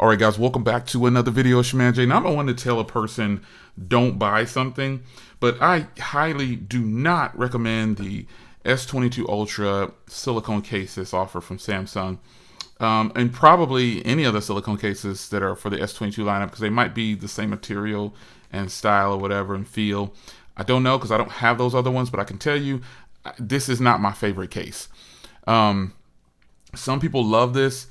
All right, guys, welcome back to another video. It's your man Jay. Now, I'm the one to tell a person don't buy something, but I highly do not recommend the S22 Ultra silicone cases offered from Samsung, and probably any other silicone cases that are for the S22 lineup, because they might be the same material and style or whatever and feel. I don't know because I don't have those other ones, but I can tell you this is not my favorite case. Some people love this.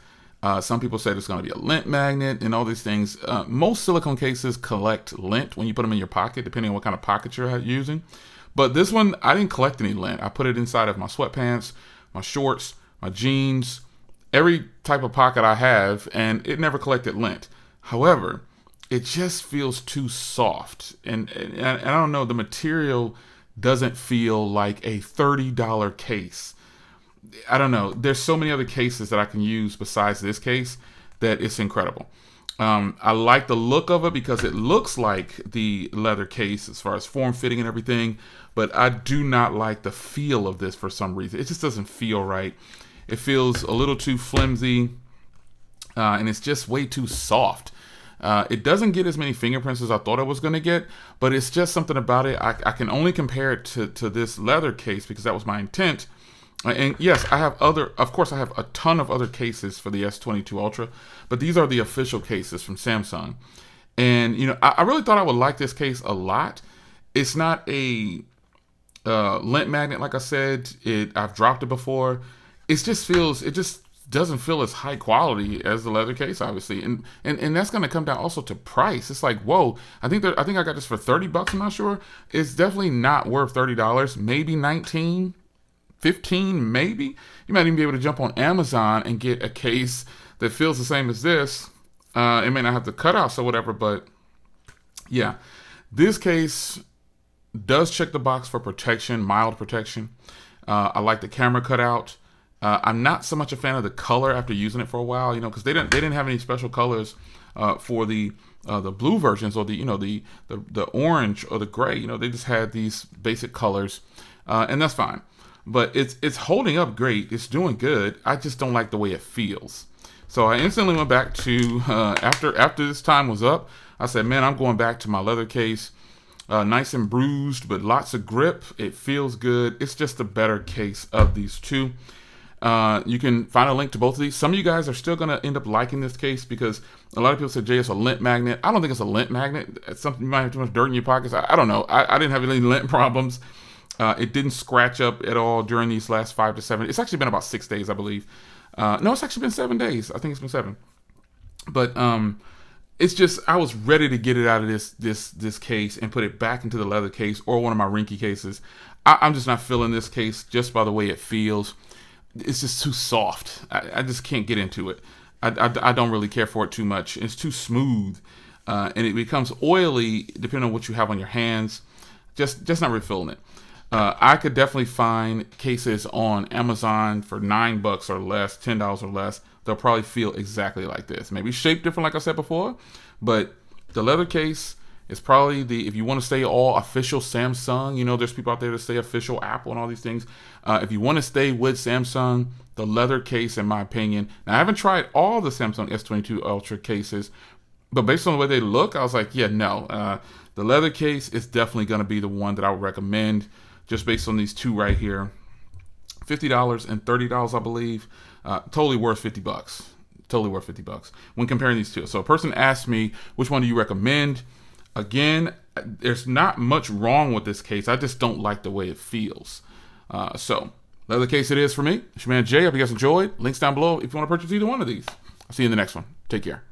Some people said it's going to be a lint magnet and all these things. Most silicone cases collect lint when you put them in your pocket, depending on what kind of pocket you're using. But this one, I didn't collect any lint. I put it inside of my sweatpants, my shorts, my jeans, every type of pocket I have, and it never collected lint. However, it just feels too soft. And I don't know, the material doesn't feel like a $30 case. I don't know. There's so many other cases that I can use besides this case that it's incredible. I like the look of it because it looks like the leather case as far as form fitting and everything, but I do not like the feel of this for some reason. It just doesn't feel right. It feels a little too flimsy, and it's just way too soft. It doesn't get as many fingerprints as I thought it was going to get, but it's just something about it. I can only compare it to this leather case because that was my intent. And yes, I have I have a ton of other cases for the S22 Ultra, but these are the official cases from Samsung. And, you know, I really thought I would like this case a lot. It's not a lint magnet, like I said. I've dropped it before. It just doesn't feel as high quality as the leather case, obviously. And that's going to come down also to price. It's like, whoa, I think I got this for $30, I'm not sure. It's definitely not worth $30, maybe $19. 15, maybe. You might even be able to jump on Amazon and get a case that feels the same as this. It may not have the cutouts or whatever, but yeah, this case does check the box for protection, mild protection. I like the camera cutout. I'm not so much a fan of the color after using it for a while, you know, because they didn't have any special colors for the blue versions or the orange or the gray. You know, they just had these basic colors, and that's fine. But it's holding up great. It's doing good. I just don't like the way it feels. So I instantly went back to, after this time was up, I said, man, I'm going back to my leather case. Nice and bruised, but lots of grip. It feels good. It's just a better case of these two. You can find a link to both of these. Some of you guys are still going to end up liking this case because a lot of people said, Jay, it's a lint magnet. I don't think it's a lint magnet. It's something you might have too much dirt in your pockets. I don't know. I didn't have any lint problems. It didn't scratch up at all during these last 5 to 7. It's actually been about 6 days, I believe. No, it's actually been 7 days. I think it's been 7. But it's just, I was ready to get it out of this case and put it back into the leather case or one of my Rinky cases. I'm just not feeling this case just by the way it feels. It's just too soft. I just can't get into it. I don't really care for it too much. It's too smooth, and it becomes oily depending on what you have on your hands. Just not really feeling it. I could definitely find cases on Amazon for $9 or less, $10 or less. They'll probably feel exactly like this. Maybe shaped different, like I said before, but the leather case is probably if you want to stay all official Samsung, you know, there's people out there that stay official Apple and all these things. If you want to stay with Samsung, the leather case, in my opinion. Now, I haven't tried all the Samsung S22 Ultra cases, but based on the way they look, I was like, yeah, no. The leather case is definitely going to be the one that I would recommend. Just based on these two right here, $50 and $30, I believe, totally worth $50. Totally worth $50 when comparing these two. So a person asked me, which one do you recommend? Again, there's not much wrong with this case. I just don't like the way it feels. So leather case it is for me. It's your man Jay. Hope you guys enjoyed. Links down below if you want to purchase either one of these. I'll see you in the next one. Take care.